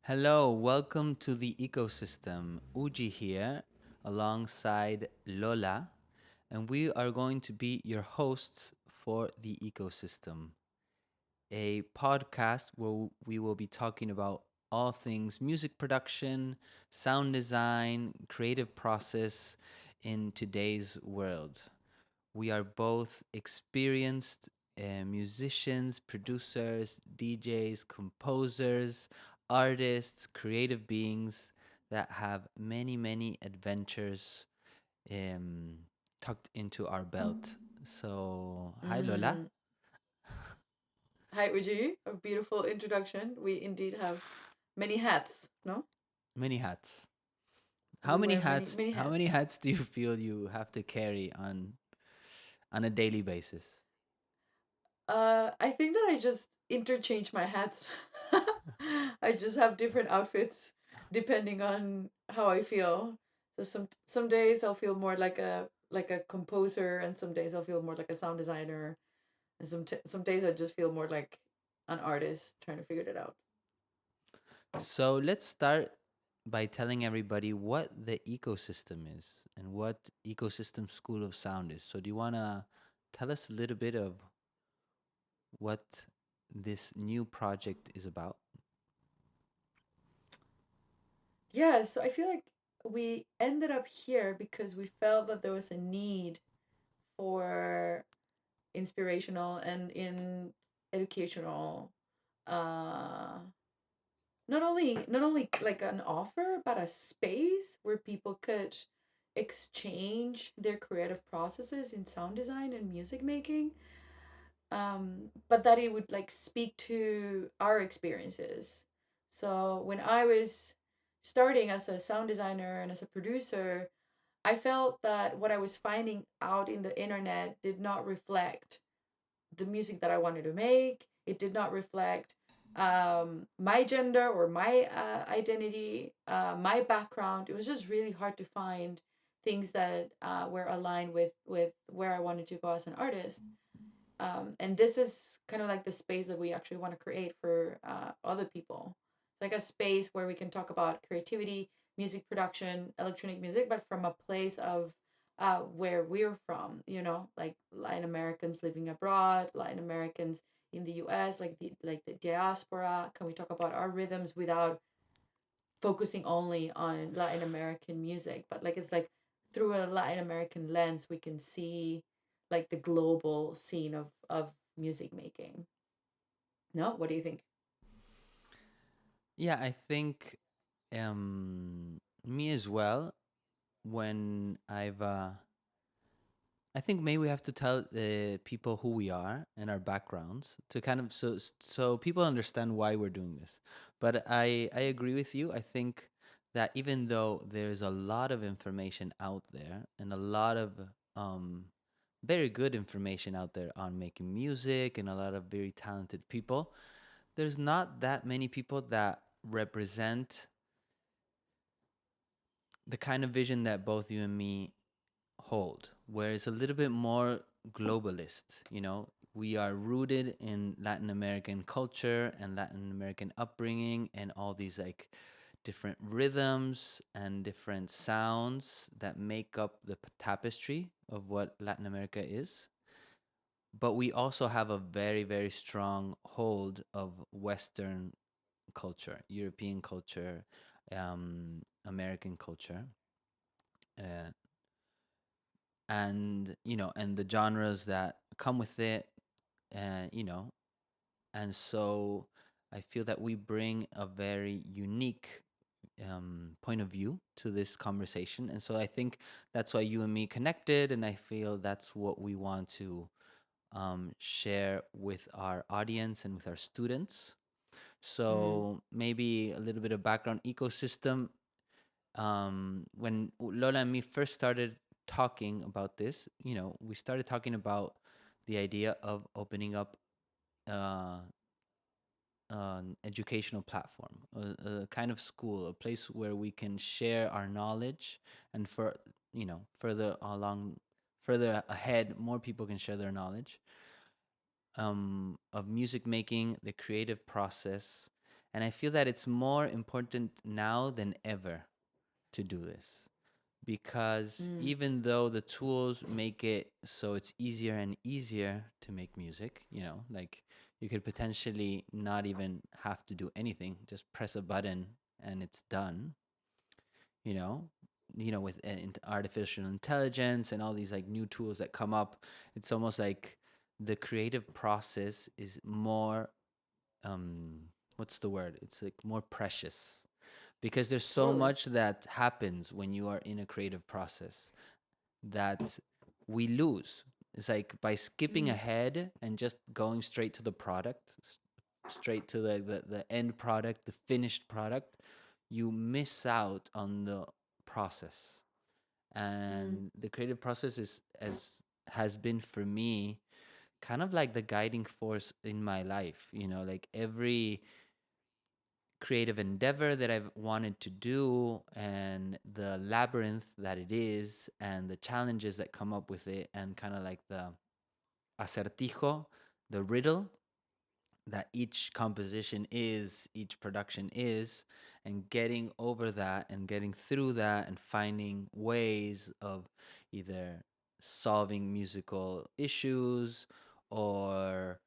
Hello, welcome to the ecosystem. Uji here, alongside Lola, and we are going to be your hosts for the ecosystem, a podcast where we will be talking about all things music production, sound design, creative process in today's world. We are both experienced musicians, producers, DJs, composers, artists, creative beings that have many, many adventures um, tucked into our belt. So, hi Lola. Mm. Hi, Uji. A beautiful introduction. We indeed have many hats, no? Many hats. How We many wear many, hats? many How many hats. hats do you feel you have to carry on a daily basis? I think that I just interchange my hats. I just have different outfits depending on how I feel. So some days I'll feel more like a composer, and some days I'll feel more like a sound designer, and some days I just feel more like an artist trying to figure it out. So let's start by telling everybody what the ecosystem is and what EchoSystem School of Sound is. So do you want to tell us a little bit of what this new project is about? Yeah, so I feel like we ended up here because we felt that there was a need for inspirational and in educational uh not only like an offer but a space where people could exchange their creative processes in sound design and music making, but that it would like speak to our experiences. So when I was starting as a sound designer and as a producer, I felt that what I was finding out in the internet did not reflect the music that I wanted to make. It did not reflect my gender or my identity, my background. It was just really hard to find things that were aligned with where I wanted to go as an artist. And this is kind of like the space that we actually want to create for other people. It's like a space where we can talk about creativity, music production, electronic music, but from a place of where we're from, like Latin Americans living abroad, Latin Americans in the US, like the diaspora. Can we talk about our rhythms without focusing only on Latin American music? But like it's like through a Latin American lens, we can see like the global scene of music making. No, what do you think? Yeah, I think me as well. When I think maybe we have to tell people who we are and our backgrounds to kind of so people understand why we're doing this. But I agree with you. I think that even though there's a lot of information out there and a lot of um, very good information out there on making music and a lot of very talented people, there's not that many people that represent the kind of vision that both you and me hold, where it's a little bit more globalist. We are rooted in Latin American culture and Latin American upbringing and all these like different rhythms and different sounds that make up the tapestry of what Latin America is. But we also have a very, very strong hold of Western culture, European culture, American culture. Uh, and the genres that come with it, and and so I feel that we bring a very unique point of view to this conversation, and so I think that's why you and me connected, and I feel that's what we want to share with our audience and with our students. Mm. So maybe a little bit of background ecosystem. When Lola and me first started talking about this, we started talking about the idea of opening up uh, an educational platform, a kind of school, a place where we can share our knowledge, and for further along, further ahead, more people can share their knowledge of music making, the creative process. And I feel that it's more important now than ever to do this, because Mm. even though the tools make it so it's easier and easier to make music, like you could potentially not even have to do anything, just press a button and it's done, you know with artificial intelligence and all these like new tools that come up. It's almost like the creative process is more, um what's the word, it's like more precious, because there's so Totally. much that happens when you are in a creative process that we lose. It's like by skipping Mm. ahead and just going straight to the product, straight to the end product, the finished product, you miss out on the process. Mm. And the creative process is, as has been for me, kind of like the guiding force in my life. Like every creative endeavor that I've wanted to do, and the labyrinth that it is, and the challenges that come up with it, and kind of like the acertijo, the riddle that each composition is, each production is, and getting over that and getting through that and finding ways of either solving musical issues or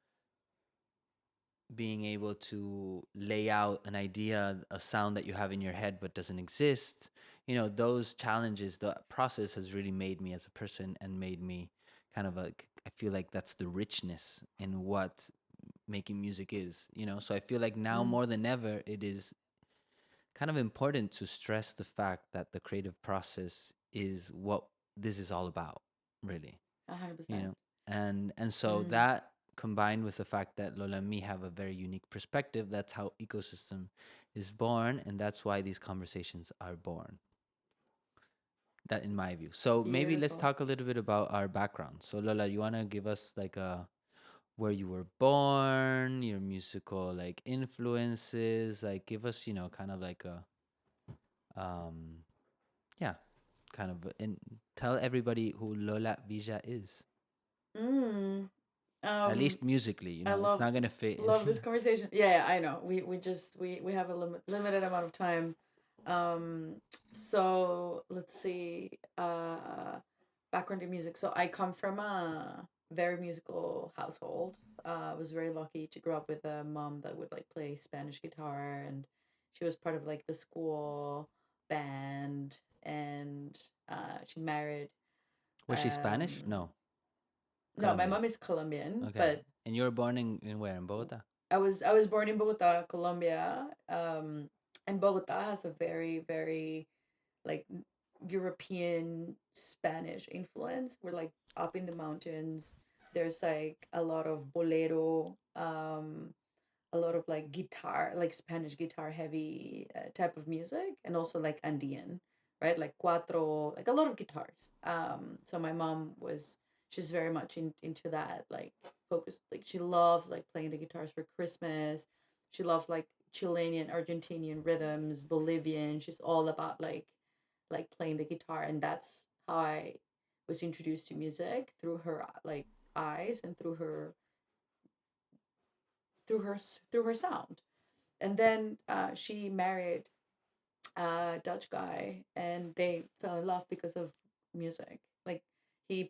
being able to lay out an idea, a sound that you have in your head but doesn't exist. Those challenges, the process has really made me as a person and made me kind of I feel like that's the richness in what making music is. So I feel like now Mm. more than ever, it is kind of important to stress the fact that the creative process is what this is all about, really. you 100%. know and so Mm. that, combined with the fact that Lola and me have a very unique perspective, that's how ecosystem is born, and that's why these conversations are born, that in my view. So maybe let's Beautiful. talk a little bit about our background. So Lola, you want to give us like a where you were born, your musical like influences, like give us, kind of like a um yeah, kind of, and tell everybody who Lola Villa is. Mm. At Um, least musically, I it's love not gonna fit in. love this conversation. Yeah, yeah, I know. We have a limited amount of time. Um, so let's see. Background in music. So I come from a very musical household. I was very lucky to grow up with a mom that would like play Spanish guitar, and she was part of like the school band, and she married. Was she Spanish? Um, No, no, my Colombian. mom is Colombian, Okay. but And you were born in where? In Bogota? I was born in Bogota, Colombia. And Bogota has a very very like European Spanish influence. We're like up in the mountains. There's like a lot of bolero, a lot of like guitar, like Spanish guitar heavy type of music, and also like Andean, right? Like cuatro, like a lot of guitars. So my mom was she's very much into that, like focused, like she loves like playing the guitars for Christmas. She loves like Chilean, Argentinian rhythms, Bolivian. She's all about like playing the guitar, and that's how I was introduced to music through her like eyes and through her sound. And then she married a Dutch guy, and they fell in love because of music. Like he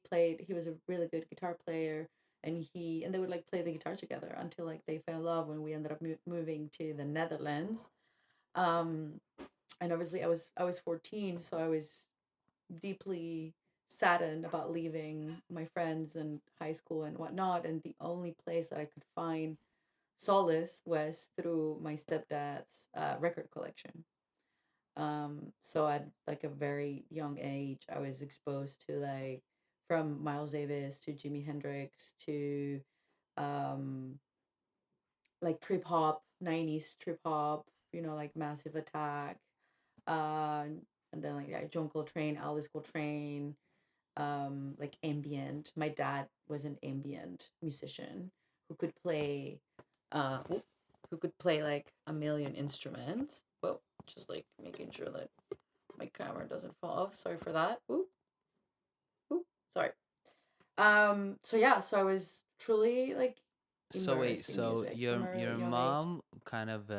was a really good guitar player, and they would like play the guitar together until like they fell in love when we ended up moving to the Netherlands. Um, and obviously I was 14, so I was deeply saddened about leaving my friends and high school and whatnot. And the only place that I could find solace was through my stepdad's record collection. So at like a very young age, I was exposed to like from Miles Davis to Jimi Hendrix to um, like trip hop, 90s trip hop, like Massive Attack, uh, and then like yeah, John Coltrane, Alice Coltrane, like ambient. My dad was an ambient musician who could play uh who could play like a million instruments. Well, just like making sure that my camera doesn't fall off. Sorry for that. Ooh. So yeah, so I was truly like So wait, immersed in so music from a your young age. mom kind of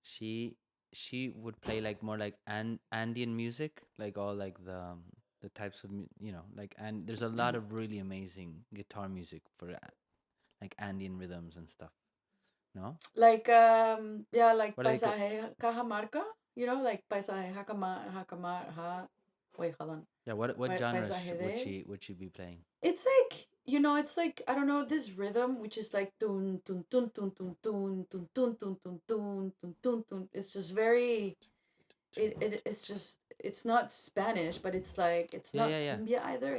she she would play like more like Andean music, like all like the types of like, and there's a lot of really amazing guitar music for like Andean rhythms and stuff. No, Like yeah, like what are they called? paisaje cajamarca, like paisaje jacamar ha. Wait, hold on. Yeah, what genres Paisaje de. would she be playing? It's like it's like I don't know this rhythm which is like tun tun tun tun tun tun tun tun tun tun tun tun tun tun. It's just very it's just it's not Spanish, but it's like it's Yeah, not yeah, yeah. cumbia either.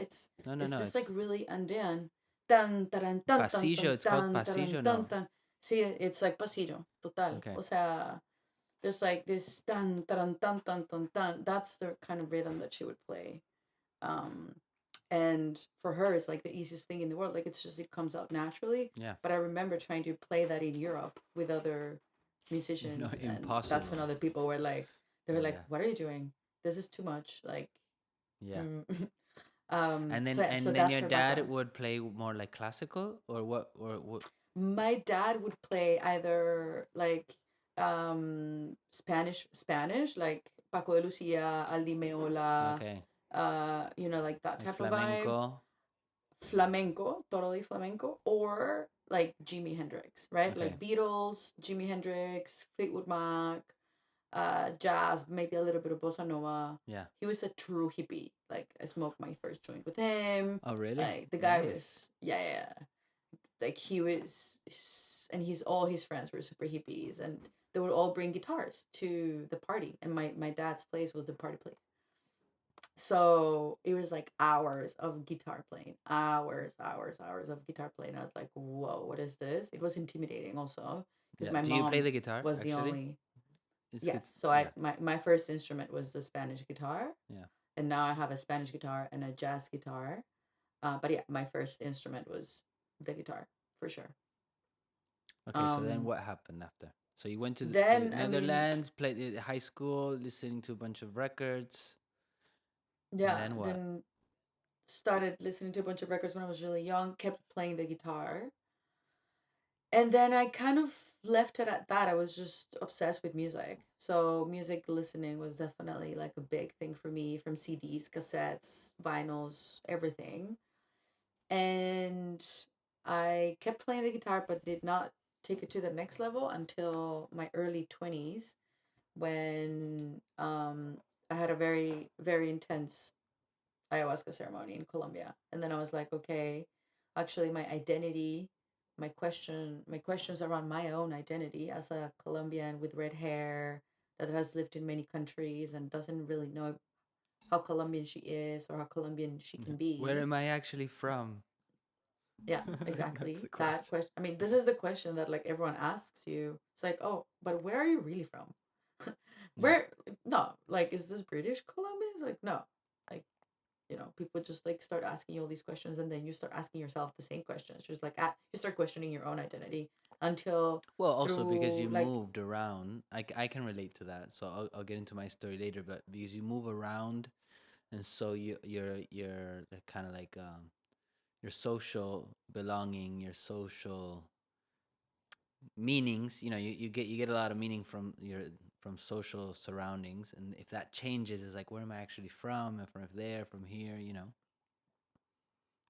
No, no, It's no. this like It's really Andean. Tan taran tan tan pasillo. tan It's called tan taran pasillo. tan No. tan. See, it's like pasillo total. Okay. O sea, there's like this tan taran tan tan tan tan. That's the kind of rhythm that she would play. Um, and for her, it's like the easiest thing in the world. Like it's just it comes out naturally. Yeah. But I remember trying to play that in Europe with other No, musicians, and that's when impossible. other people were like, they were like, Yeah. "What are you doing? This is too much." Like, Yeah. mm. And So then yeah, so and then that's your her dad background. would play more like classical or what or what? My dad would play either like Spanish, like Paco de Lucia, Aldi Meola, Okay. like that Like type of vibe, flamenco. flamenco, totally flamenco, or like Jimi Hendrix, right? Okay. Like Beatles, Jimi Hendrix, Fleetwood Mac, jazz, maybe a little bit of bossa nova. Yeah. He was a true hippie. Like I smoked my first joint with him. Oh, really? Like the guy Nice. was, yeah, yeah, yeah. Like he was, and he's all his friends were super hippies, and they would all bring guitars to the party, and my dad's place was the party place. So it was like hours of guitar playing, hours of guitar playing. I was like, whoa, what is this? It was intimidating also because Yeah. my Do you play mom the guitar was the actually? only. It's good. Yes, so Yeah. my first instrument was the Spanish guitar, Yeah. and now I have a Spanish guitar and a jazz guitar. But yeah, my first instrument was the guitar for sure. Okay. So then Um, what happened after? So you went to then I mean, Netherlands, played at high school, listening to a bunch of records, and yeah, then what? then started listening to a bunch of records when I was really young. Kept playing the guitar, and then I kind of left it at that. I was just obsessed with music. So music listening was definitely like a big thing for me, from CDs, cassettes, vinyls, everything. And I kept playing the guitar but did not take it to the next level until my early 20s, when I had a very very intense ayahuasca ceremony in Colombia. And then I was like, okay, actually my identity, my questions around my own identity as a Colombian with red hair that has lived in many countries and doesn't really know how Colombian she is or how Colombian she can Where be. am I actually from? Yeah, That's exactly. the That question. question. I mean, this is the question that like everyone asks you. It's like, oh, but where are you really from? Yeah. Where? No, like, is this British Columbia? It's like, no, like, people just like start asking you all these questions, and then you start asking yourself the same questions. Just like, you start questioning your own identity until Well, also because you through like, moved around, I can relate to that. So I'll get into my story later, but because you move around, and so you're kind of like your social belonging, your social meanings. You get a lot of meaning from your from social surroundings, and if that changes, it's like where am I actually from? If from there, from here,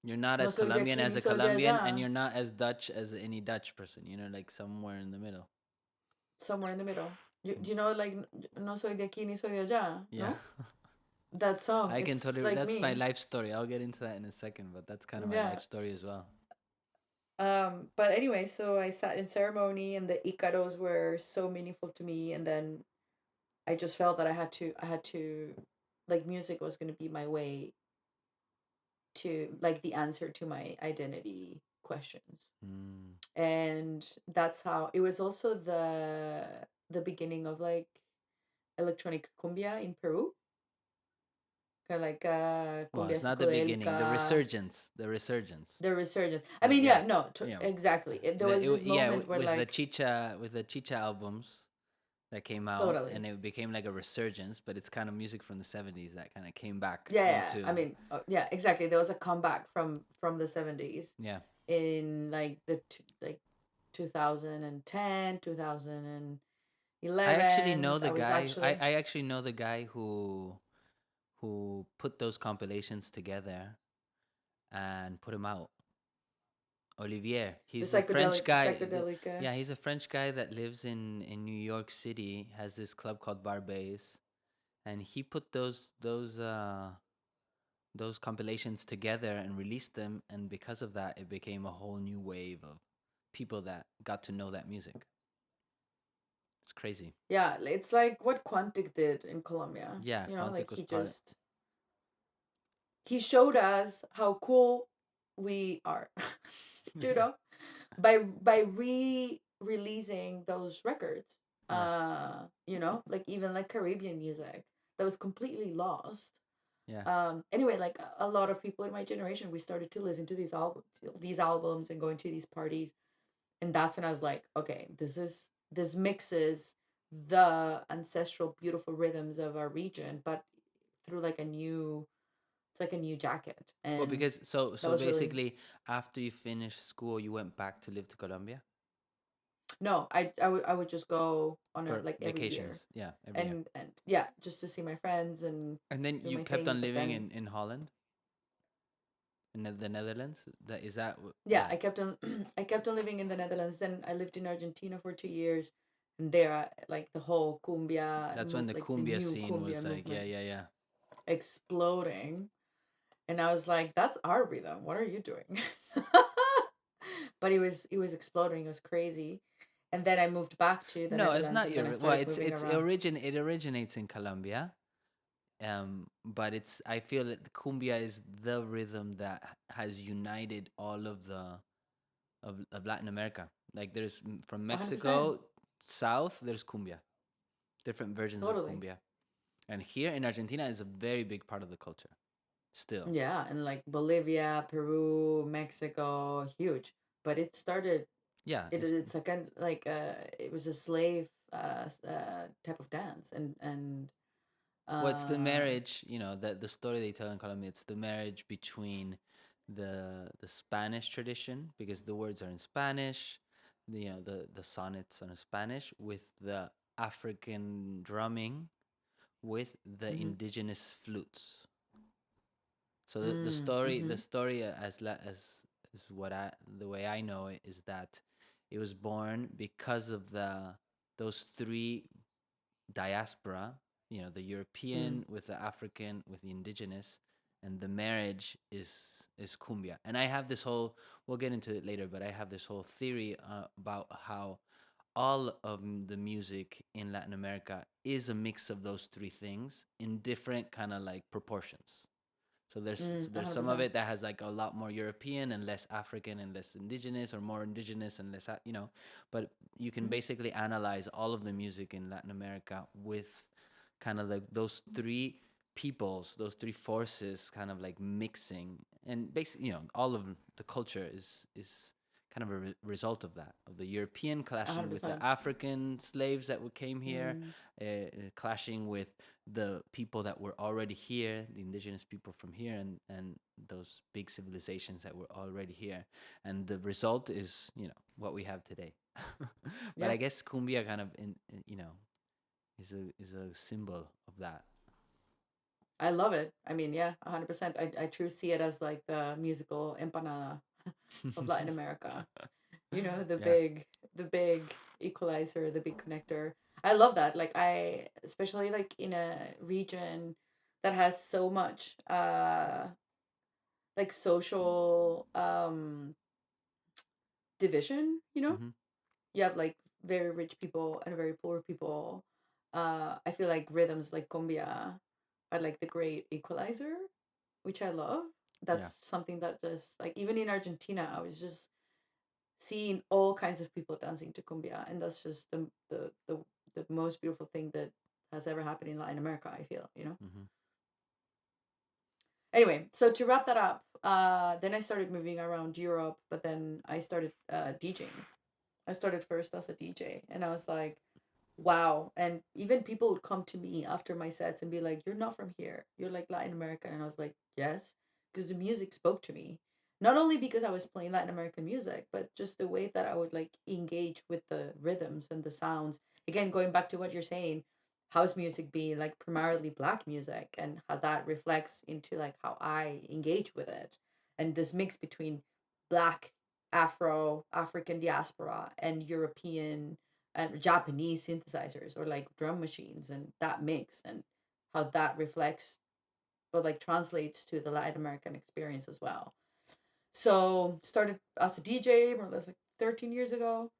you're not no as soy de Colombian aquí as ni a soy de Colombian, and allá, you're not as Dutch as any Dutch person. Like somewhere in the middle. somewhere in the middle. Do you know like no soy de aquí ni soy de allá? Yeah. No, that song. I can It's totally. like That's my me. life story. I'll get into that in a second, but that's kind of my Yeah. life story as well. But anyway, so I sat in ceremony, and the Icaros were so meaningful to me, and then I just felt that I had to, like, music was going to be my way to, like, the answer to my identity questions. Mm. And that's how it was also the beginning of like electronic cumbia in Peru, kind of like Well, cumbia it's not the beginning. The psicodélica, resurgence. The resurgence. the resurgence. I The mean, yeah, yeah, no, yeah. exactly. There was this Yeah, moment where with the like, chicha albums. that came out, Totally. and it became like a resurgence, but it's kind of music from the 70s that kind of came back Yeah, yeah. into. I mean, yeah, exactly. There was a comeback from the 70s Yeah. in like like 2010, I actually 2011. know the I was guy. I, actually I actually know the guy who put those compilations together and put them out. Olivier. the He's a French psychedelic guy. psychedelic Yeah, he's a French guy that lives in New York City. Has this club called Barbès, and he put those compilations together and released them. And because of that, it became a whole new wave of people that got to know that music. It's crazy. Yeah, it's like what Quantic did in Colombia. Yeah, You know, like Quantic was part. he showed us how cool we are. You know, by re-releasing those records. Yeah, You know, like even like Caribbean music that was completely lost. yeah. Anyway, like a lot of people in my generation, we started to listen to these albums and going to these parties, and that's when I was like, okay, this mixes the ancestral beautiful rhythms of our region, but through like a new it's like a new jacket. Well, And because so that so was really basically, after you finished school, you went back to live to Colombia no, I would just go on a for like every year, vacations. Yeah, every year. and yeah, just to see my friends and And then do you my kept thing. on But living then in Holland, in the Netherlands. That is that. yeah, Yeah, I kept on I kept on living in the Netherlands. Then I lived in Argentina for 2 years, and there, like the whole cumbia that's when the like the cumbia new scene cumbia was like, yeah, movement yeah, yeah. exploding, and I was like, "That's our rhythm. What are you doing?" But it was exploding. It was crazy, and then I moved back to the No, it's Netherlands, not and then your. I Well, started moving around. it originates in Colombia. But it's I feel that the cumbia is the rhythm that has united all of Latin America. Like there's from 100%. Mexico south, there's cumbia, different versions of Totally. cumbia, and here in Argentina is a very big part of the culture still. Yeah, and like Bolivia, Peru, Mexico, huge. But it started. Yeah, It's a kind like it was a slave type of dance, and what's the uh marriage? You know, the story they tell in Colombia. It's the marriage between the Spanish tradition because the words are in Spanish, the sonnets are in Spanish with the African drumming with the mhm. indigenous flutes. So the Mhm. story as what I the way I know it is that it was born because of the those three diaspora, the Mm. European with the African with the indigenous, and the marriage is cumbia. And I have this whole we'll get into it later, but I have this whole theory about how all of the music in Latin America is a mix of those three things in different kind of like proportions. So there's some of 100%. it that has like a lot more European and less African and less indigenous, or more indigenous and less, But you can Mhm. basically analyze all of the music in Latin America with kind of like those three peoples, those three forces, kind of like mixing, and basically, all of the culture is kind of a result of that, of the European clashing with the 100%. African slaves that came here, Mm. clashing with the people that were already here, the indigenous people from here, and those big civilizations that were already here, and the result is what we have today. But Yeah. I guess cumbia kind of is a symbol of that. I love it. I mean, yeah, 100%. I truly see it as like the musical empanada of Latin America. You know, Yeah. the big equalizer, the big connector. I love that. Like I especially like in a region that has so much like social division, you know? Hmm. You have like very rich people and very poor people. I feel like rhythms like cumbia are like the great equalizer, which I love. That's Yeah. something that just like even in Argentina, I was just seeing all kinds of people dancing to cumbia, and that's just the most beautiful thing that has ever happened in Latin America. I feel, you know. Hmm. Anyway, so to wrap that up, then I started moving around Europe, but then I started DJing. I started first as a DJ, and I was like, wow. And even people would come to me after my sets and be like, "You're not from here. You're like Latin American." And I was like, "Yes," because the music spoke to me. Not only because I was playing Latin American music, but just the way that I would like engage with the rhythms and the sounds. Again, going back to what you're saying, house music being like primarily black music and how that reflects into like how I engage with it. And this mix between black, African diaspora and European and Japanese synthesizers or like drum machines, and that mix and how that reflects or like translates to the Latin American experience as well. So started as a DJ more or less like 13 years ago.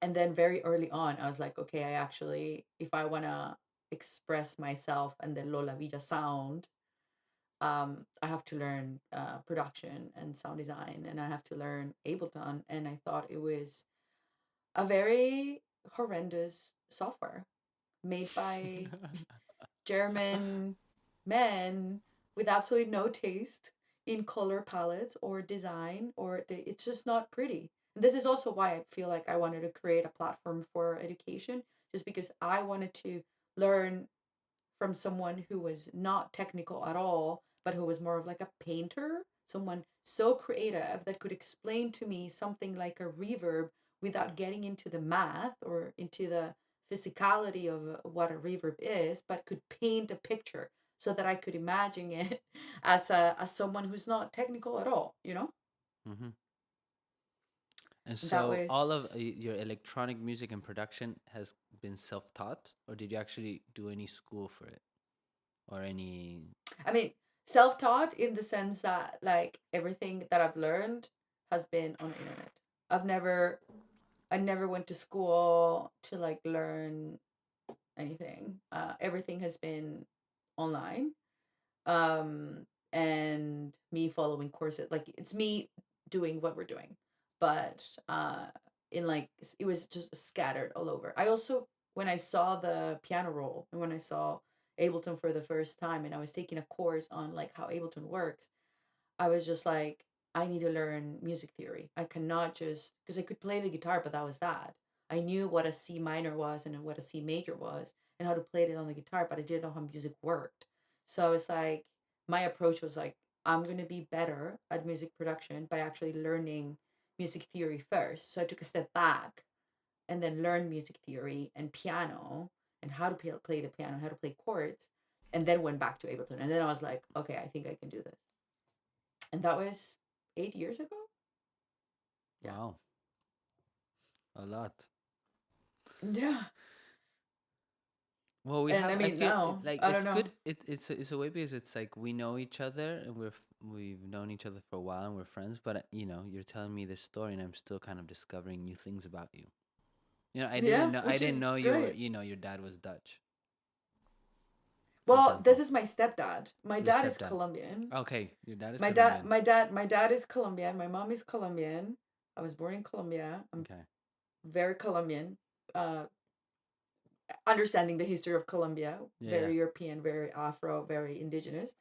And then very early on, I was like, okay, I actually, if I want to express myself and the Lola Villa sound, I have to learn production and sound design, and I have to learn Ableton. And I thought it was a very horrendous software made by German men with absolutely no taste in color palettes or design, or it's just not pretty. And this is also why I feel like I wanted to create a platform for education, just because I wanted to learn from someone who was not technical at all, but who was more of like a painter, someone so creative that could explain to me something like a reverb without getting into the math or into the physicality of what a reverb is, but could paint a picture so that I could imagine it as someone who's not technical at all, you know? Hmm. And And that so all of was, your electronic music and production has been self-taught, or did you actually do any school for it, or any? I mean, self-taught in the sense that like everything that I've learned has been on the internet. I've never I never went to school to like learn anything. Everything has been online. Um, and me following courses. Like it's me doing what we're doing, but in like it was just scattered all over. I also when I saw the piano roll and when I saw Ableton for the first time and I was taking a course on like how Ableton works, I was just like, I need to learn music theory. I cannot just because I could play the guitar, but that was that. I knew what a C minor was and what a C major was and how to play it on the guitar, but I didn't know how music worked. So it's like my approach was like, I'm gonna be better at music production by actually learning music theory first. So I took a step back and then learned music theory and piano and how to play the piano, how to play chords, and then went back to Ableton. And then I was like, okay, I think I can do this. And that was 8 years ago. Yeah. Wow, a lot. Yeah. Well, we And have. I I mean, feel now, like I don't it's know. good. It's a way because it's like we know each other and we've known each other for a while and we're friends. But you're telling me this story and I'm still kind of discovering new things about you. Yeah, I which didn't is know you were. great. Your dad was Dutch, for Well, this example. is my stepdad. My Your dad is stepdad. Colombian. Okay, your dad is My dad, Colombian. my dad, my dad is Colombian. My mom is Colombian. I was born in Colombia. I'm Okay. very Colombian. Uh, Understanding the history of Colombia, Yeah, yeah. very European, very Afro, very indigenous.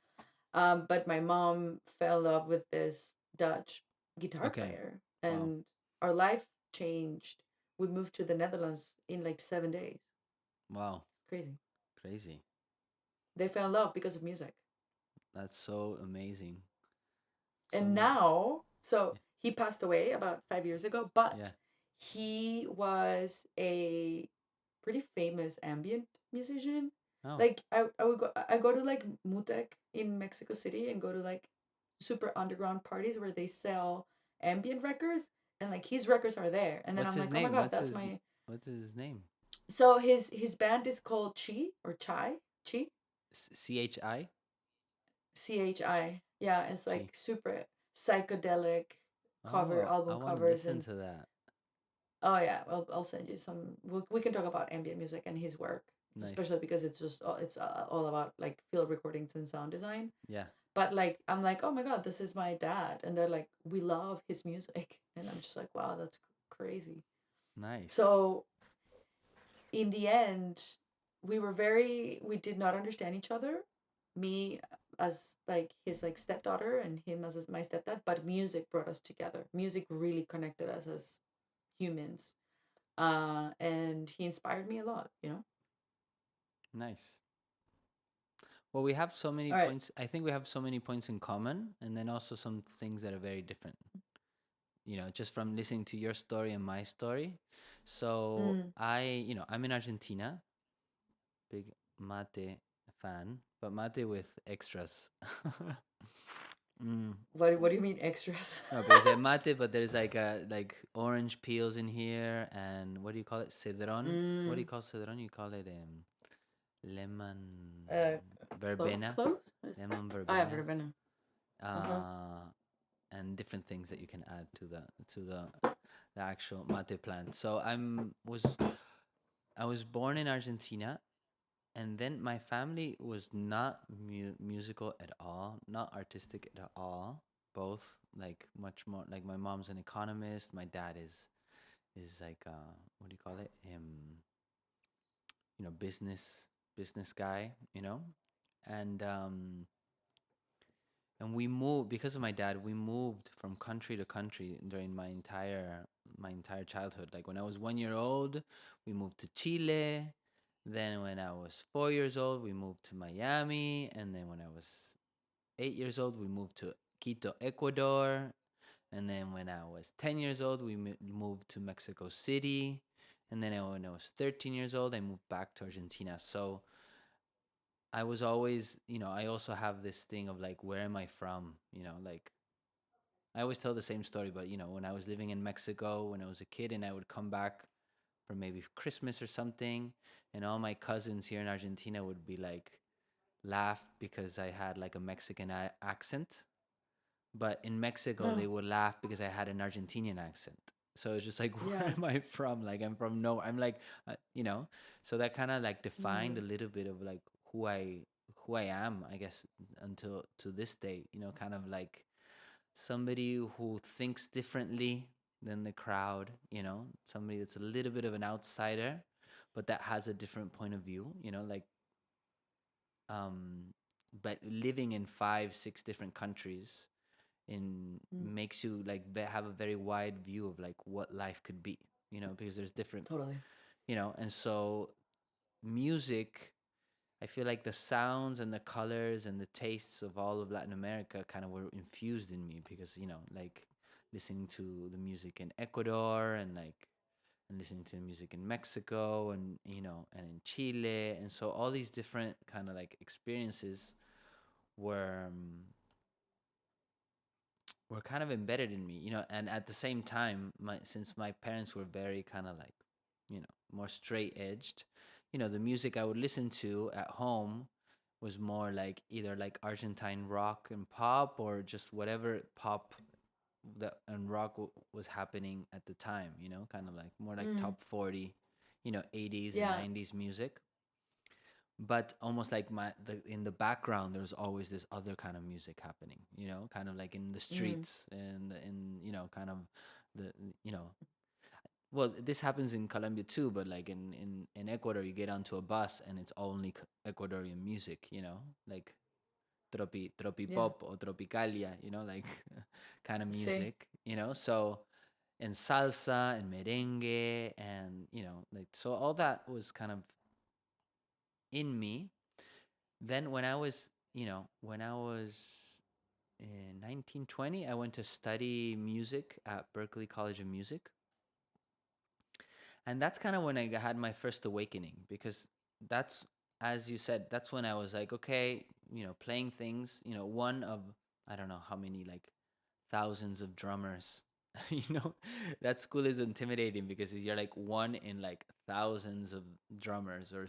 But my mom fell in love with this Dutch guitar Okay. player, Wow. and our life changed. We moved to the Netherlands in like 7 days. Wow. Crazy. Crazy. They fell in love because of music. That's so amazing. So And amazing. now, so he passed away about 5 years ago, Yeah. but he was a pretty famous ambient musician. Oh. Like I go to like Mutec in Mexico City and go to like super underground parties where they sell ambient records and like his records are there. And then What's I'm his like, oh my name? god, that's my What's his name? so his band is called Chi or Chai. Chi. CHI? CHI. Yeah, it's Chi. like super psychedelic Oh, I album want to covers listen and to that. oh yeah, I'll send you some. We can talk about ambient music and his work, Nice. especially because it's just it's all about like field recordings and sound design. Yeah. But like I'm like, oh my god, this is my dad, and they're like, we love his music, and I'm just like, wow, that's crazy. Nice. So in the end, we did not understand each other, me as like his like stepdaughter and him as my stepdad, but music brought us together. Music really connected us as humans. And he inspired me a lot, you know. Nice. Well, we have so many All right. points. I think we have so many points in common, and then also some things that are very different. Just from listening to your story and my story. So Mm. I'm in Argentina, big mate fan, but mate with extras. mm. What do you mean extras? No, because I mate, but there's like orange peels in here, and what do you call it? Cedron. What do you Mm. call cedron? You call it lemon Uh, verbena, clothes? lemon I have verbena, Ravenna. Uh huh. uh, and different things that you can add to the actual mate plant. So I was born in Argentina, and then my family was not musical at all, not artistic at all. Both like much more like my mom's an economist, my dad is like what do you call it? Business guy, and we moved because of my dad. We moved from country to country during my entire childhood. Like when I was 1 year old, we moved to Chile. Then when I was 4 years old, we moved to Miami. And then when I was 8 years old, we moved to Quito, Ecuador. And then when I was 10 years old, we moved to Mexico City. And then when I was 13 years old, I moved back to Argentina. So I was always, I also have this thing of like, where am I from? Like I always tell the same story, but when I was living in Mexico when I was a kid and I would come back for maybe Christmas or something, and all my cousins here in Argentina would be like, laugh because I had like a Mexican accent. But in Mexico, Oh, they would laugh because I had an Argentinian accent. So it's just like, where yeah. am I from? Like, I'm from no, I'm like, so that kind of like defined a Mm. little bit of like who I am, I guess, until to this day, kind of like somebody who thinks differently than the crowd, somebody that's a little bit of an outsider, but that has a different point of view, like, um, but living in 5, 6 different countries in Mm. makes you like have a very wide view of like what life could be, because there's different, Totally. and so music, I feel like the sounds and the colors and the tastes of all of Latin America kind of were infused in me because, like listening to the music in Ecuador and listening to the music in Mexico and in Chile. And so all these different kind of like experiences were were kind of embedded in me, and at the same time, since my parents were very kind of like, more straight edged, the music I would listen to at home was more like either like Argentine rock and pop or just whatever pop that and rock was happening at the time, kind of like more like Mm. top 40, 80s and Yeah. 90s music. But almost like in the background there's always this other kind of music happening, kind of like in the Mm. streets and in kind of the you know well, this happens in Colombia too, but like in Ecuador you get onto a bus and it's only Ecuadorian music, like tropi Yeah. pop or tropicalia, like kind of See. music, so and salsa and merengue and like so all that was kind of in me. Then when I was in 1920, I went to study music at Berklee College of Music. And that's kind of when I had my first awakening because that's, as you said, that's when I was like, okay, playing things, one of, I don't know how many, like thousands of drummers. That school is intimidating because you're like one in like thousands of drummers or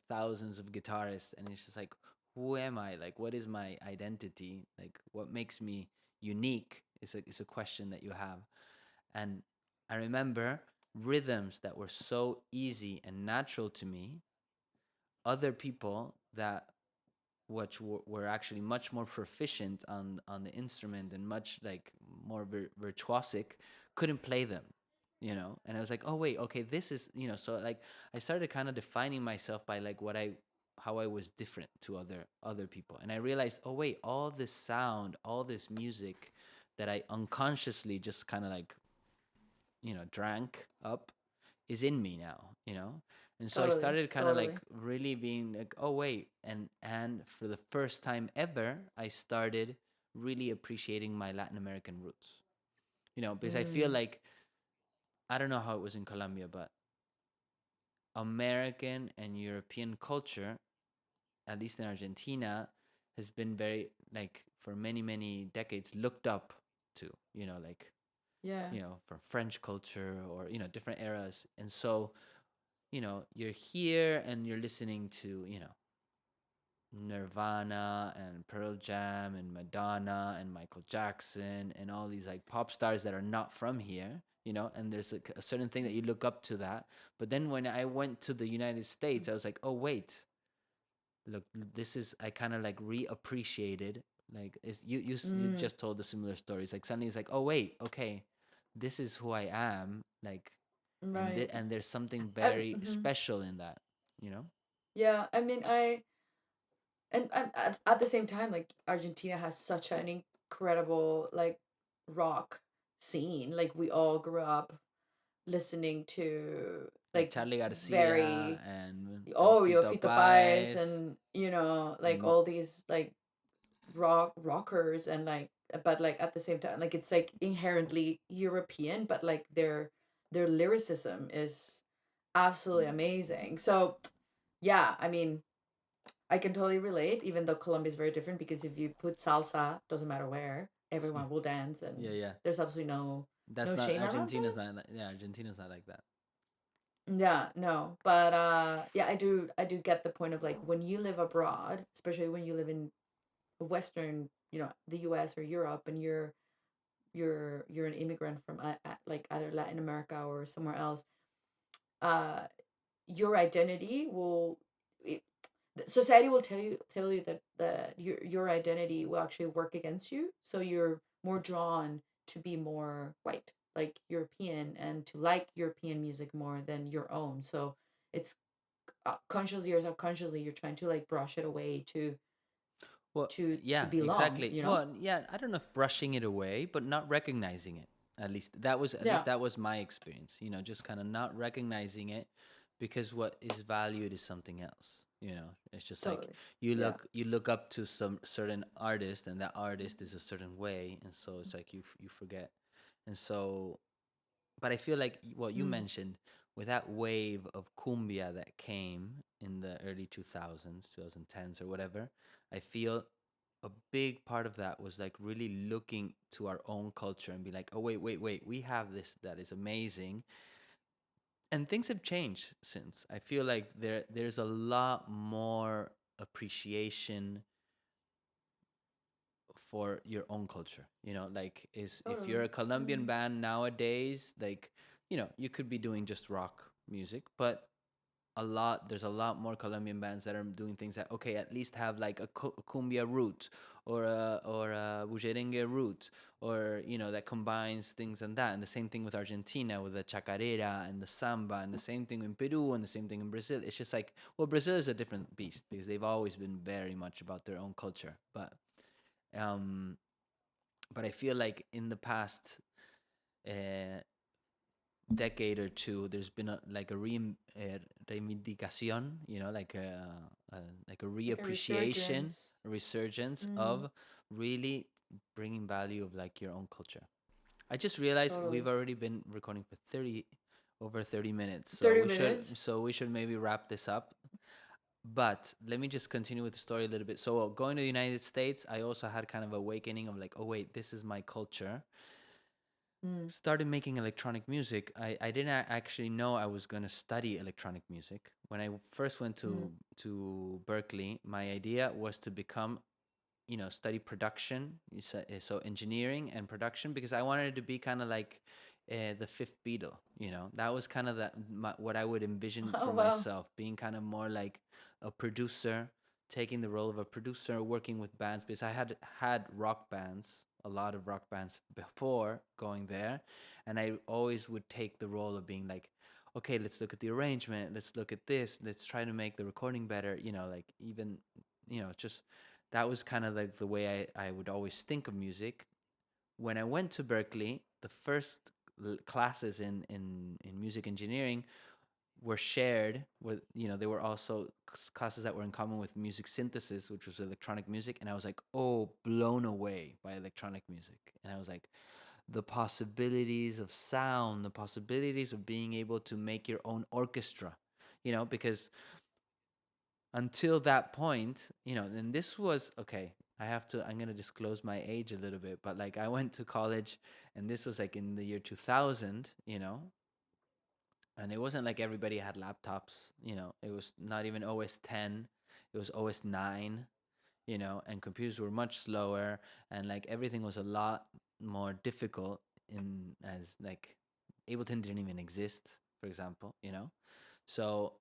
thousands of guitarists. And it's just like, who am I? Like, what is my identity? Like, what makes me unique is a question that you have. And I remember rhythms that were so easy and natural to me, other people that which were actually much more proficient on the instrument and much like more virtuosic couldn't play them, and I was like, oh wait, okay, this is, so like I started kind of defining myself by like how I was different to other people, and I realized, oh wait, all this sound, all this music that I unconsciously just kind of like drank up is in me now, you know. And so I Totally, started kind of like totally. really being like, oh wait, and for the first time ever, I started really appreciating my Latin American roots, you know, because I feel Mm, like, I don't know how it was in Colombia, but American and European culture, at least in Argentina, has been very, like, for many many decades looked up to, you know, like, yeah. you know, from French culture or, you know, different eras. And so, you know, you're here and you're listening to, you know, Nirvana and Pearl Jam and Madonna and Michael Jackson and all these like pop stars that are not from here, you know, and there's a certain thing that you look up to that. But then when I went to the United States, I was like, oh wait, look, this is, I kind of like reappreciated, like, it's, you Mm, just told the similar stories. Like suddenly it's like, oh wait, okay, this is who I am, like, right. and there's something very Mhm. special in that, you know. Yeah, I mean, at the same time, like Argentina has such an incredible like rock scene. Like we all grew up listening to Like like Charlie Garcia very and oh yo Fito Fito Páez Páez and you know like and all these like rockers and like but like at the same time like it's like inherently European but like their lyricism is absolutely amazing. So yeah, I mean I can totally relate, even though Colombia is very different because if you put salsa, doesn't matter where, everyone will dance yeah, and yeah. there's absolutely no That's not shame around Argentina's it. not like, yeah, Argentina's not like that. Yeah, no. But yeah, I do get the point of like when you live abroad, especially when you live in Western, you know, the US or Europe and you're an immigrant from like either Latin America or somewhere else, uh your identity will it, society will tell you that your identity will actually work against you, so you're more drawn to be more white, like European, and to like European music more than your own. So it's consciously or subconsciously you're trying to like brush it away Well, to yeah, belong, exactly. you know. Well, yeah, I don't know if brushing it away, but not recognizing it. At least Yeah, that was my experience. You know, just kind of not recognizing it because what is valued is something else. You know, it's just like totally. Yeah. you look up to some certain artist, and that artist is a certain way, and so it's like you forget. And so, but I feel like what you Mm. mentioned, with that wave of cumbia that came in the early 2000s, 2010s or whatever, I feel a big part of that was like really looking to our own culture and be like, oh wait, wait, wait, we have this that is amazing. And things have changed since. I feel like there's a lot more appreciation for your own culture, you know, like, is if you're Totally. a Colombian Mm. band nowadays, like, you know, you could be doing just rock music, but there's a lot more Colombian bands that are doing things that, okay, at least have like a cumbia root or a bujerengue root, or, you know, that combines things and that. And the same thing with Argentina with the chacarera and the samba, and the same thing in Peru, and the same thing in Brazil. It's just like, well, Brazil is a different beast because they've always been very much about their own culture, um but I feel like in the past uh, decade or two, there's been a like a reivindicación, you know, a like a Like a reappreciation, resurgence. a resurgence Mm. of really bringing value of like your own culture. I just realized we've Totally. already been recording for 30 minutes, 30 minutes. so we should maybe wrap this up. But let me just continue with the story a little bit. So going to the United States, I also had kind of awakening of like, oh wait, this is my culture. Mm. Started making electronic music. I didn't actually know I was going to study electronic music. When I first went Mm. to Berkeley, my idea was to become, you know, study production, so engineering and production, because I wanted to be kind of like the fifth Beatle. You know, that was kind of what I would envision Oh for wow. myself, being kind of more like a producer, taking the role of a producer, working with bands, because I had rock bands, a lot of rock bands before going there, and I always would take the role of being like, okay, let's look at the arrangement, let's look at this, let's try to make the recording better, you know, like, even, you know, just that was kind of like the way I would always think of music. When I went to Berkeley, the first classes in music engineering were shared with, they were also classes that were in common with music synthesis, which was electronic music. And I was like, oh, blown away by electronic music. And I was like, the possibilities of sound, the possibilities of being able to make your own orchestra, because until that point, and this was okay. I'm going to disclose my age a little bit, but like I went to college and this was like in the year 2000, and it wasn't like everybody had laptops, it was not even OS 10, it was OS 9, and computers were much slower, and like everything was a lot more difficult, in as like Ableton didn't even exist, for example, so,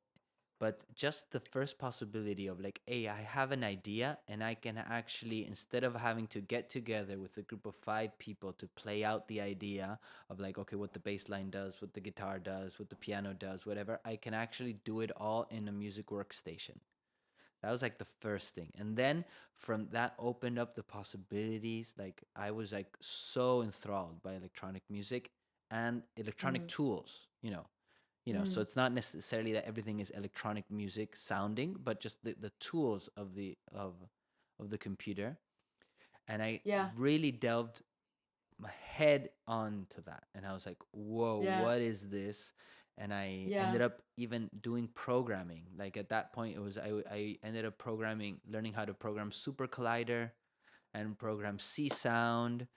but just the first possibility of like, hey, I have an idea and I can actually, instead of having to get together with a group of 5 people to play out the idea of like, okay, what the bass line does, what the guitar does, what the piano does, whatever, I can actually do it all in a music workstation. That was like the first thing. And then from that opened up the possibilities. Like I was like so enthralled by electronic music and electronic Mm. tools, so Mm. it's not necessarily that everything is electronic music sounding, but just the tools of the computer. And I Yeah. really delved my head onto that, and I was like, whoa, Yeah. what is this? And I Yeah. ended up even doing programming. Like at that point, it was I ended up learning how to program Super Collider and program C Sound,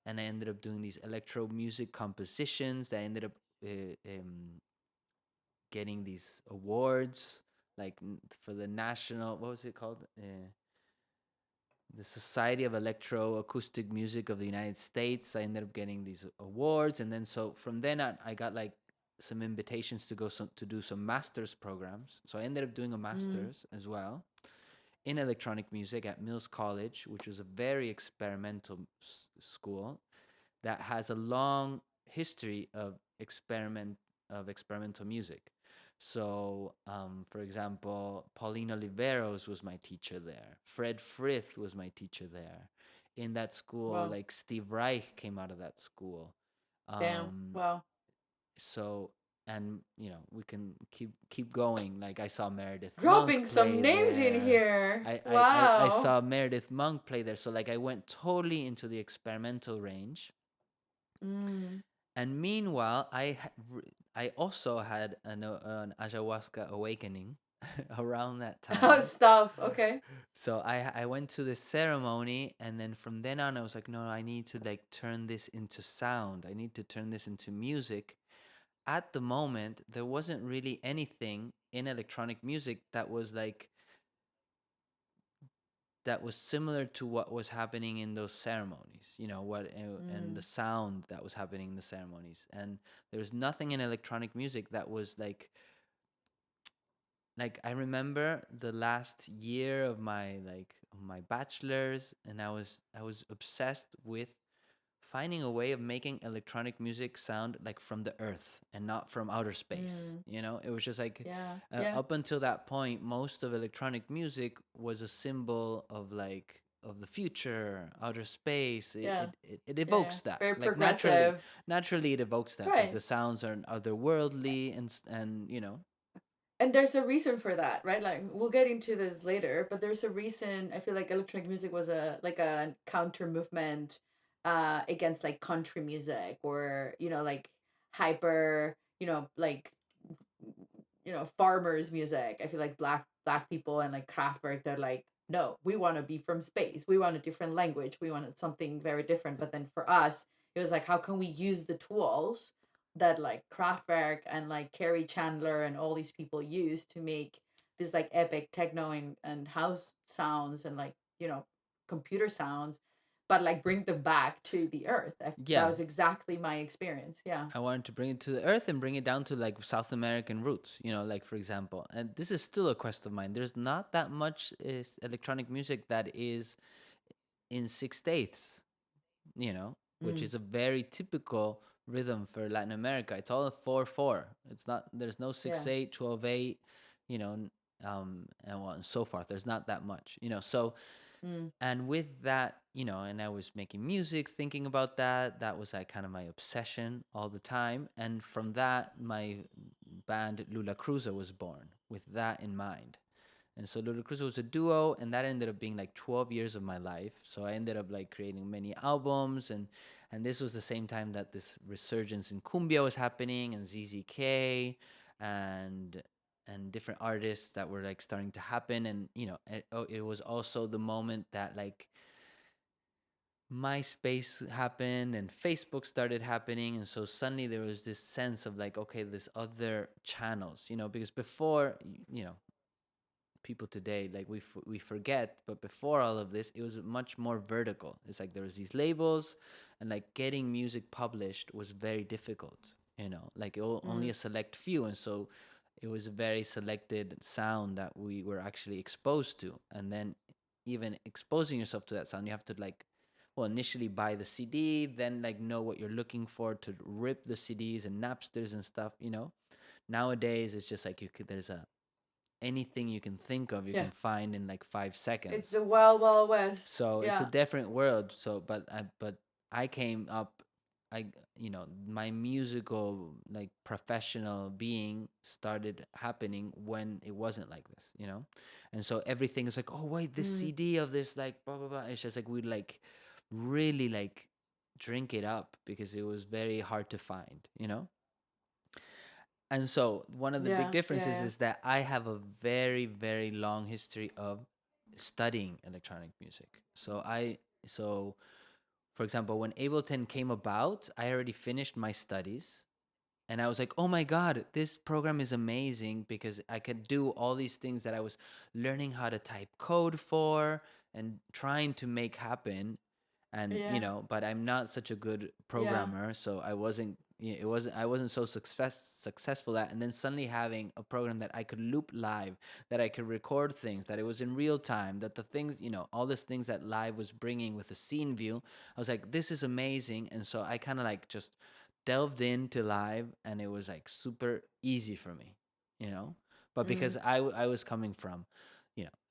and I ended up doing these electro music compositions that I ended up getting these awards, like for the national, what was it called, the Society of Electroacoustic Music of the United States. I ended up getting these awards, and then so from then on, I got like some invitations to to do some master's programs. So I ended up doing a Mm. master's as well in electronic music at Mills College, which was a very experimental school that has a long history of experimental music. So, for example, Pauline Oliveros was my teacher there. Fred Frith was my teacher there. In that school, Wow. like Steve Reich came out of that school. Damn. Um, Wow. so, and we can keep going. Like I saw Meredith Monk Dropping some play names in there. here. I Wow. saw Meredith Monk play there. So like I went totally into the experimental range. Mm. And meanwhile, I also had an ayahuasca awakening around that Oh, time. stop. Okay. So I went to this ceremony, and then from then on, I was like, no, I need to like turn this into sound. I need to turn this into music. At the moment, there wasn't really anything in electronic music that was similar to what was happening in those ceremonies, what and the Mm. sound that was happening in the ceremonies. And there's nothing in electronic music that was like I remember the last year of my bachelor's, and I was obsessed with finding a way of making electronic music sound like from the earth and not from outer space. Mm. It was just like Yeah. Yeah. up until that point, most of electronic music was a symbol of like of the future, outer space. It Yeah. it, it, it Yeah. Yeah. evokes that, Very like naturally. progressive. Naturally, it evokes that because Right. the sounds are otherworldly and And there's a reason for that, right? Like we'll get into this later, but there's a reason. I feel like electronic music was a counter movement against like country music, or like hyper, like farmers music. I feel like black people and like Kraftwerk, they're like, no, we want to be from space, we want a different language, we wanted something very different. But then for us, it was like, how can we use the tools that like Kraftwerk and like Carrie Chandler and all these people use to make this like epic techno and house sounds and like computer sounds, but like bring them back to the earth. That yeah. was exactly my experience. Yeah. I wanted to bring it to the earth and bring it down to like South American roots, like for example. And this is still a quest of mine. There's not that much electronic music that is in 6/8, which Mm. is a very typical rhythm for Latin America. It's all a 4/4. It's not, there's no Yeah. 6/8, 12/8, and so forth. There's not that much, so Mm. And with that, and I was making music, thinking about that. That was like kind of my obsession all the time. And from that, my band Lula Cruza was born with that in mind. And so Lula Cruza was a duo, and that ended up being like 12 years of my life. So I ended up like creating many albums, and this was the same time that this resurgence in cumbia was happening, and ZZK, and different artists that were like starting to happen. And it was also the moment that like MySpace happened and Facebook started happening. And so suddenly there was this sense of like, okay, this other channels, because before, people today, like we forget, but before all of this, it was much more vertical. It's like there was these labels, and like getting music published was very difficult, like only Mm. a select few. And so it was a very selected sound that we were actually exposed to. And then even exposing yourself to that sound, you have to like, well, initially buy the CD, then like know what you're looking for to rip the CDs and Napsters and stuff. Nowadays it's just like there's a anything you can think of, you Yeah. can find in like five It's seconds. the wild, wild west. So it's a Yeah. different world. So, but I came up, I my musical like professional being started happening when it wasn't like this. And so everything is like, oh wait, this Mm. CD of this like blah blah blah. It's just like we'd like really like drink it up because it was very hard to find. And so one of the big Yeah. Yeah. differences Yeah. is that I have a very, very long history of studying electronic music. So for example, when Ableton came about, I already finished my studies, and I was like, "Oh my god, this program is amazing because I could do all these things that I was learning how to type code for and trying to make happen." And Yeah. but I'm not such a good Yeah. programmer, so I wasn't it wasn't I wasn't so successful at. And then suddenly having a program that I could loop live, that I could record things, that it was in real time, that the things, all these things that live was bringing with a scene view, I was like, this is amazing. And so I kind of like just delved into live, and it was like super easy for me, you know but Mm. because I was coming from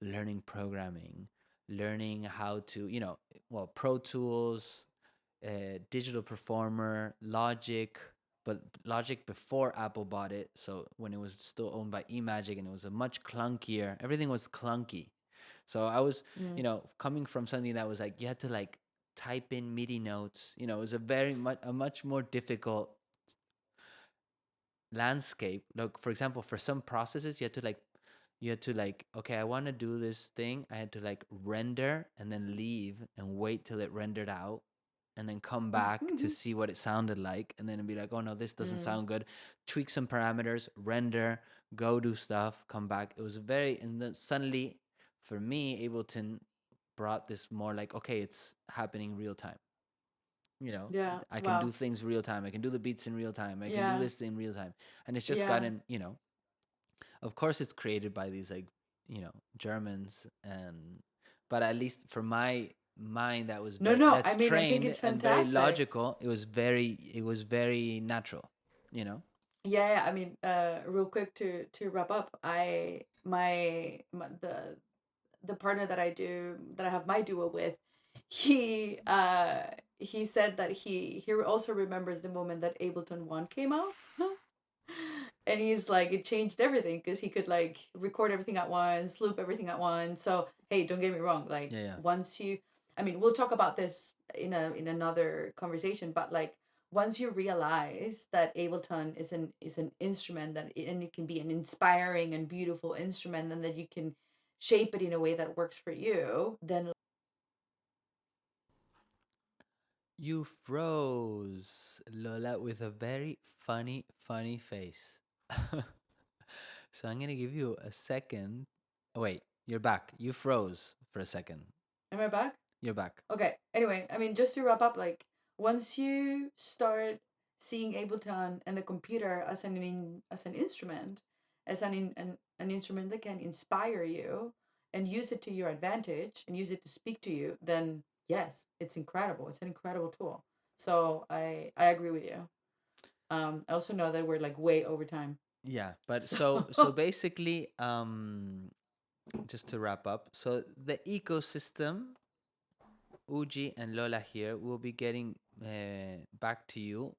learning programming, learning how to well, Pro Tools, Digital Performer, Logic, but Logic before Apple bought it. So when it was still owned by eMagic, and it was a much clunkier, everything was clunky. So I was, Mm. coming from something that was like you had to like type in MIDI notes. It was a much more difficult landscape. Like for example, for some processes, you had to like, okay, I want to do this thing. I had to like render and then leave and wait till it rendered out, and then come back to see what it sounded like, and then be like, oh no, this doesn't Mm. sound good. Tweak some parameters, render, go do stuff, come back. It was very, and then suddenly, for me, Ableton brought this more like, okay, it's happening real time. you know Yeah. I can do Wow. things real time. I can do the beats in real time. I can do Yeah. this in real time. And it's just Yeah. gotten, of course it's created by these like, Germans, and but at least for my mind, that was No, very no. I that's mean, I think trained it's and very fantastic. logical. It was very natural, you know Yeah, yeah. I mean, real quick to wrap up, the partner that I have my duo with, he said that he also remembers the moment that Ableton One came out. And he's like, it changed everything because he could like record everything at once, loop everything at once. So hey, don't get me wrong, like yeah, yeah. once you, I mean, we'll talk about this in another conversation, but like once you realize that Ableton is an instrument and it can be an inspiring and beautiful instrument, and that you can shape it in a way that works for you, then You froze, Lola, with a very funny face. So I'm gonna give you a second. Oh, wait, you're back. You froze for a second. am I back? You're back. Okay. Anyway, I mean, just to wrap up, like once you start seeing Ableton and the computer as an instrument, as an instrument that can inspire you and use it to your advantage and use it to speak to you, then yes, it's incredible. It's an incredible tool. So I agree with you. I also know that we're like way over time. Yeah, but So so basically, just to wrap up. So the ecosystem, Uji and Lola here, will be getting back to you.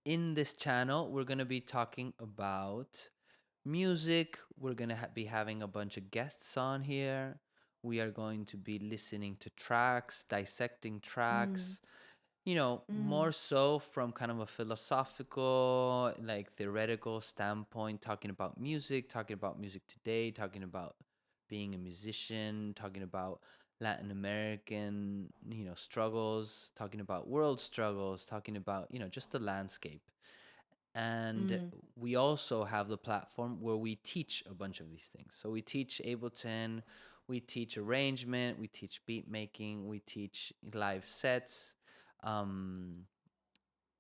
In this channel, we're going to be talking about music. We're going to be having a bunch of guests on here. We are going to be listening to tracks, dissecting Mm. tracks, Mm. more so from kind of a philosophical, like theoretical standpoint, talking about music today, talking about being a musician, talking about Latin American, struggles, talking about world struggles, talking about, just the landscape. And Mm. we also have the platform where we teach a bunch of these things. So we teach Ableton, we teach arrangement, we teach beat making, we teach live sets. Um,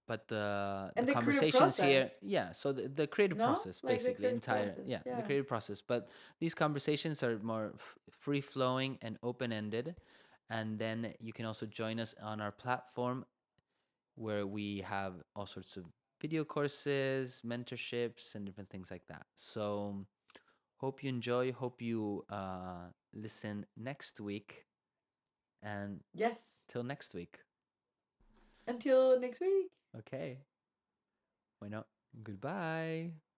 but the And the creative conversations here, process, yeah, so the creative no? process, Like the basically, creative entire, process, yeah, the yeah. creative process. But these conversations are more free flowing and open ended. And then you can also join us on our platform where we have all sorts of video courses, mentorships, and different things like that. So hope you enjoy. Hope you listen next week. And Yes. till next week. Until next week. Okay. Bueno, goodbye.